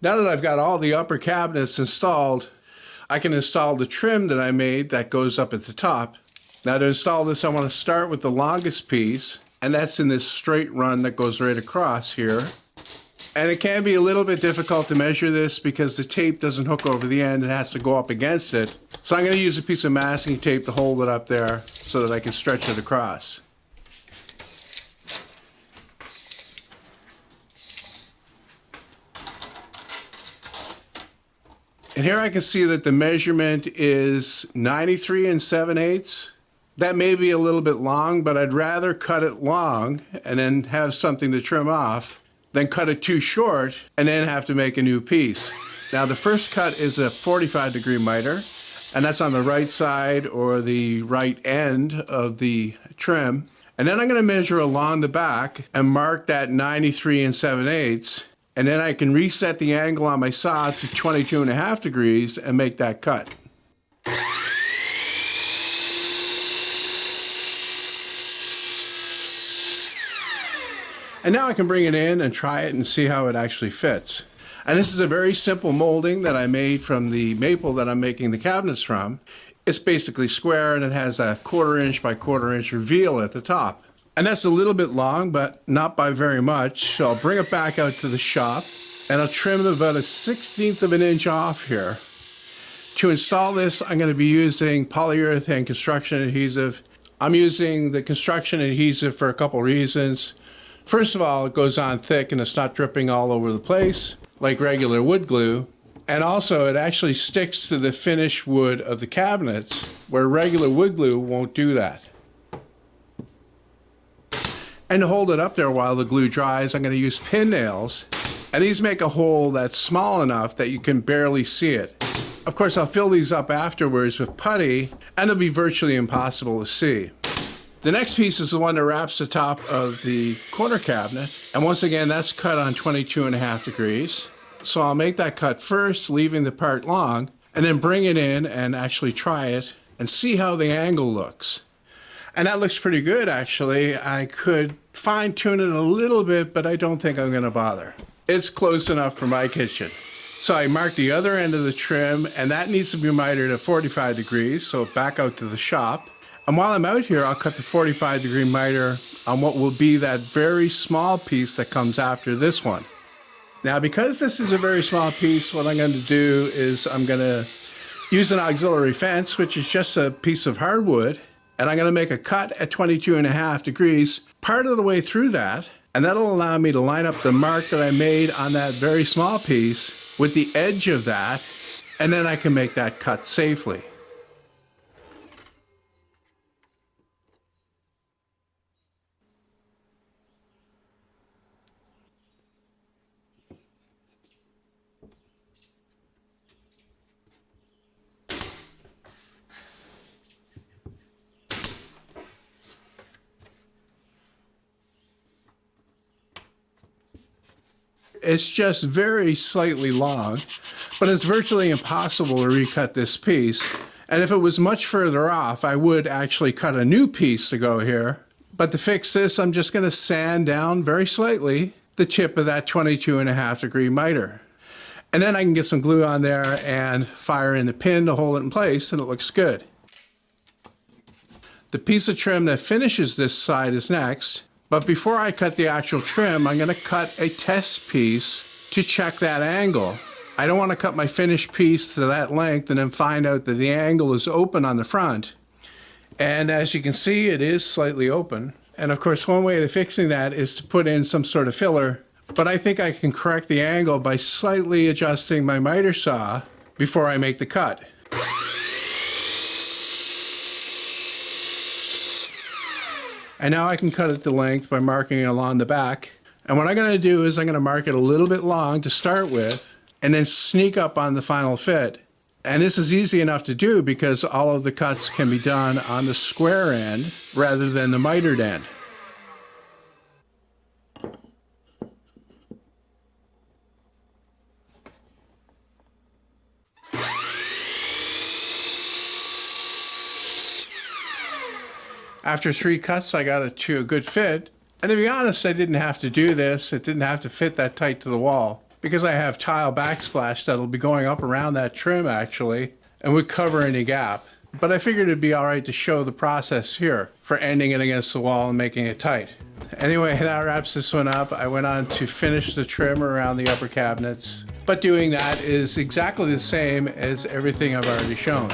Now that I've got all the upper cabinets installed, I can install the trim that I made that goes up at the top. Now to install this, I want to start with the longest piece, and that's in this straight run that goes right across here. And it can be a little bit difficult to measure this because the tape doesn't hook over the end, it has to go up against it. So I'm going to use a piece of masking tape to hold it up there so that I can stretch it across. And here I can see that the measurement is 93 7/8. That may be a little bit long, but I'd rather cut it long and then have something to trim off than cut it too short and then have to make a new piece. Now the first cut is a 45-degree miter, and that's on the right side or the right end of the trim. And then I'm going to measure along the back and mark that 93 7/8. And then I can reset the angle on my saw to 22.5 degrees and make that cut. And now I can bring it in and try it and see how it actually fits. And this is a very simple molding that I made from the maple that I'm making the cabinets from. It's basically square and it has a 1/4 inch by 1/4 inch reveal at the top. And that's a little bit long, but not by very much. So I'll bring it back out to the shop and I'll trim about a 1/16 of an inch off here. To install this, I'm going to be using polyurethane construction adhesive. I'm using the construction adhesive for a couple reasons. First of all, it goes on thick and it's not dripping all over the place like regular wood glue. And also it actually sticks to the finished wood of the cabinets where regular wood glue won't do that. And to hold it up there while the glue dries, I'm going to use pin nails. And these make a hole that's small enough that you can barely see it. Of course, I'll fill these up afterwards with putty, and it'll be virtually impossible to see. The next piece is the one that wraps the top of the corner cabinet. And once again, that's cut on 22.5 degrees. So I'll make that cut first, leaving the part long, and then bring it in and actually try it and see how the angle looks. And that looks pretty good, actually. I could fine-tune it a little bit, but I don't think I'm going to bother. It's close enough for my kitchen. So I marked the other end of the trim, and that needs to be mitered at 45 degrees, so back out to the shop. And while I'm out here, I'll cut the 45-degree miter on what will be that very small piece that comes after this one. Now, because this is a very small piece, what I'm going to do is I'm going to use an auxiliary fence, which is just a piece of hardwood, and I'm going to make a cut at 22.5 degrees part of the way through that, and that'll allow me to line up the mark that I made on that very small piece with the edge of that, and then I can make that cut safely. It's just very slightly long, but it's virtually impossible to recut this piece. And if it was much further off, I would actually cut a new piece to go here. But to fix this, I'm just going to sand down very slightly the tip of that 22.5 degree miter. And then I can get some glue on there and fire in the pin to hold it in place, and it looks good. The piece of trim that finishes this side is next. But before I cut the actual trim, I'm going to cut a test piece to check that angle. I don't want to cut my finished piece to that length and then find out that the angle is open on the front. And as you can see, it is slightly open. And of course, one way of fixing that is to put in some sort of filler. But I think I can correct the angle by slightly adjusting my miter saw before I make the cut. And now I can cut it to length by marking it along the back. And what I'm going to do is I'm going to mark it a little bit long to start with, and then sneak up on the final fit. And this is easy enough to do because all of the cuts can be done on the square end rather than the mitered end. After 3 cuts, I got it to a good fit. And to be honest, I didn't have to do this. It didn't have to fit that tight to the wall. because I have tile backsplash that'll be going up around that trim actually, and would cover any gap. But I figured it'd be all right to show the process here for ending it against the wall and making it tight. Anyway, that wraps this one up. I went on to finish the trim around the upper cabinets, but doing that is exactly the same as everything I've already shown.